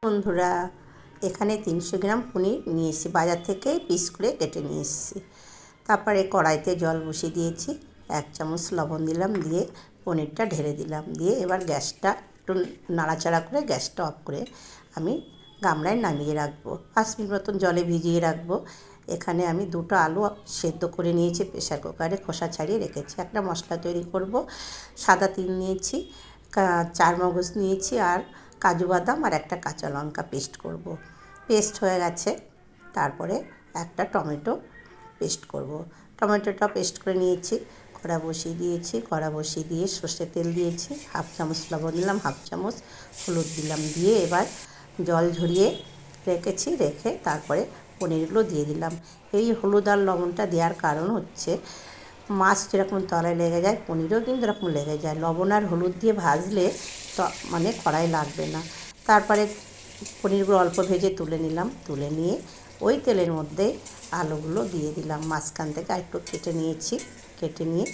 বন্ধুরা, এখানে 300 গ্রাম পনির নিয়ে এসেছি, বাজার থেকে পিস করে কেটে নিয়ে এসেছি। তারপরে কড়াইতে জল বসিয়ে দিয়েছি, 1 চামচ লবণ দিলাম, দিয়ে পনিরটা ঢেলে দিলাম, দিয়ে এবার গ্যাসটা একটু নাড়াচাড়া করে গ্যাসটা অফ করে আমি গামলায় নামিয়ে রাখবো। 5 মিনিট মতন জলে ভিজিয়ে রাখবো। এখানে আমি 2টো আলু সেদ্ধ করে নিয়েছি, প্রেসার কুকারে খোসা ছাড়িয়ে রেখেছি। একটা মশলা তৈরি করব। সাদা তিল নিয়েছি, 4 মগজ নিয়েছি, আর কাজু বাদাম আর একটা কাঁচা লঙ্কা পেস্ট করব। পেস্ট হয়ে গেছে। তারপরে একটা টমেটো পেস্ট করব। টমেটোটা পেস্ট করে নিয়েছি, কড়া বসিয়ে দিয়েছি, কড়া বসিয়ে দিয়ে সর্ষের তেল দিয়েছি, 1/2 চামচ লবণ দিলাম, 1/2 চামচ হলুদ দিলাম, দিয়ে এবার জল ঝরিয়ে রেখেছি, রেখে তারপরে পনিরগুলো দিয়ে দিলাম। এই হলুদ আর লবণটা দেওয়ার কারণ হচ্ছে মাছ যেরকম তলায় লেগে যায়, পনিরও কিন্তু এরকম লেগে যায়। লবণ আর হলুদ দিয়ে ভাজলে মানে কড়াই লাগবে না। তারপরে পনিরগুলো অল্প ভেজে তুলে নিলাম, তুলে নিয়ে ওই তেলের মধ্যে আলুগুলো দিয়ে দিলাম। মাঝখান থেকে আরেকটু কেটে নিয়েছি, কেটে নিয়ে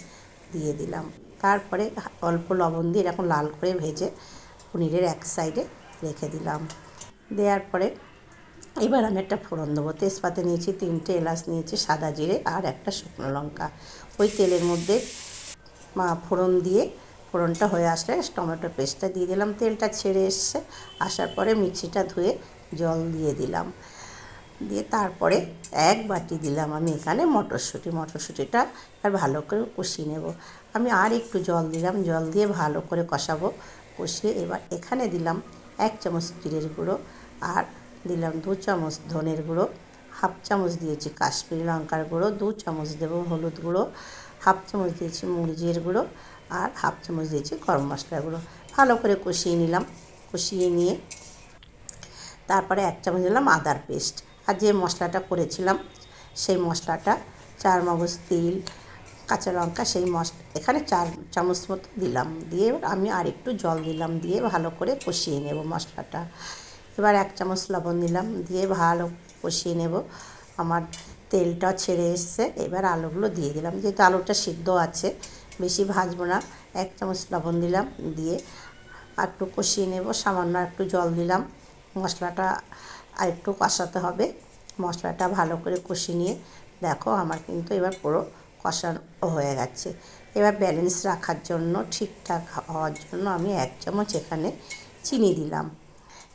দিয়ে দিলাম। তারপরে অল্প লবণ দিয়ে এরকম লাল করে ভেজে পনিরের এক সাইডে রেখে দিলাম। দেওয়ার পরে এবার আমি একটা ফোড়ন দেবো। তেজপাতা নিয়েছি, 3টে এলাচ নিয়েছি, সাদা জিরে আর একটা শুকনো লঙ্কা। ওই তেলের মধ্যে ফোড়ন দিয়ে ফোড়নটা হয়ে আসলে টমেটো পেস্টটা দিয়ে দিলাম। তেলটা ছেড়ে এসছে, আসার পরে মিক্সিটা ধুয়ে জল দিয়ে দিলাম, দিয়ে তারপরে 1 বাটি দিলাম আমি এখানে মটরশুঁটিটা আর ভালো করে কষিয়ে নেব। আমি আর একটু জল দিলাম, জল দিয়ে ভালো করে কষাবো। কষিয়ে এবার এখানে দিলাম 1 চামচ জিরের গুঁড়ো, আর দিলাম 2 চামচ ধনের গুঁড়ো, 1/2 চামচ দিয়েছি কাশ্মীরি লঙ্কার গুঁড়ো, 2 চামচ দেবো হলুদ গুঁড়ো, 1/2 চামচ দিয়েছি মরিচের গুঁড়ো, আর 1/2 চামচ দিয়েছি গরম মশলার গুঁড়ো। ভালো করে কষিয়ে নিলাম। কষিয়ে নিয়ে তারপরে 1 চামচ দিলাম আদার পেস্ট, আর যে মশলাটা করেছিলাম সেই মশলাটা 4 মগজ তিল, কাঁচা লঙ্কা, সেই এখানে 4 চামচ মতো দিলাম। দিয়ে আমি আর একটু জল দিলাম, দিয়ে ভালো করে কষিয়ে নেব মশলাটা। এবার 1 চামচ লবণ দিলাম, দিয়ে ভালো কষিয়ে নেব। আমার তেলটা ছেড়ে এসছে, এবার আলুগুলো দিয়ে দিলাম। যেহেতু আলুটা সিদ্ধ আছে, বেশি ভাজবো না। 1 চামচ লবণ দিলাম, দিয়ে একটু কষিয়ে নেব। সামান্য একটু জল দিলাম। মশলাটা আর একটু কষাতে হবে। মশলাটা ভালো করে কষিয়ে নিয়ে দেখো আমার কিন্তু এবার পুরো কষানো হয়ে গেছে। এবার ব্যালেন্স রাখার জন্য, ঠিকঠাক হওয়ার জন্য আমি 1 চামচ এখানে চিনি দিলাম।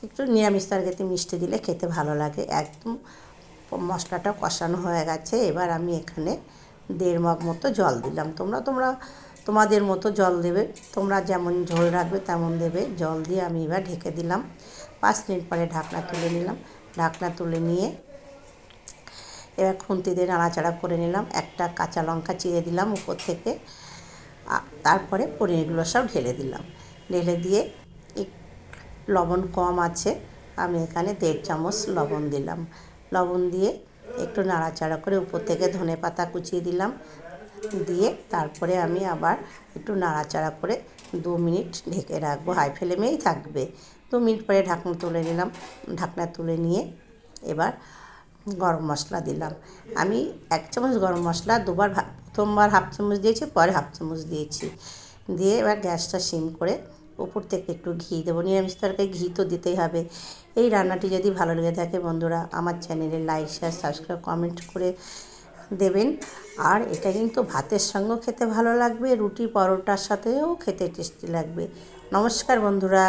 একটু নিরামিষ তরকারিতে মিষ্টি দিলে খেতে ভালো লাগে। একদম মশলাটা কষানো হয়ে গেছে। এবার আমি এখানে 1.5 মগ মতো জল দিলাম। তোমাদের মতো জল দেবে, তোমরা যেমন ঝোল রাখবে তেমন দেবে। জল দিয়ে আমি এবার ঢেকে দিলাম। 5 মিনিট পরে ঢাকনা তুলে নিলাম। ঢাকনা তুলে নিয়ে এবার খুন্তি দিয়ে নাড়াচাড়া করে নিলাম। একটা কাঁচা লঙ্কা চিড়ে দিলাম উপর থেকে। তারপরে পনিরগুলো সব ঢেলে দিলাম। ঢেলে দিয়ে লবণ কম আছে, আমি এখানে 1.5 চামচ লবণ দিলাম। লবণ দিয়ে একটু নাড়াচাড়া করে উপর থেকে ধনেপাতা কুচিয়ে দিলাম। দিয়ে তারপরে আমি আবার একটু নাড়াচাড়া করে 2 মিনিট ঢেকে রাখবো। হাই ফ্লেমেই থাকবে। 2 মিনিট পরে ঢাকনা তুলে নিলাম। ঢাকনা তুলে নিয়ে এবার গরম মশলা দিলাম। আমি 1 চামচ গরম মশলা দুবার, প্রথমবার 1/2 চামচ দিয়েছি, পরে 1/2 চামচ দিয়েছি। দিয়ে এবার গ্যাসটা সিম করে উপর থেকে একটু ঘি দেবো। নিরামিষ তরকারি ঘি তো দিতেই হবে। এই রান্নাটি যদি ভালো লেগে থাকে বন্ধুরা, আমার চ্যানেলে লাইক, শেয়ার, সাবস্ক্রাইব, কমেন্ট করে দেবেন। আর এটা কিন্তু ভাতের সঙ্গেও খেতে ভালো লাগবে, রুটি পরোটার সাথেও খেতে টেস্টি লাগবে। নমস্কার বন্ধুরা।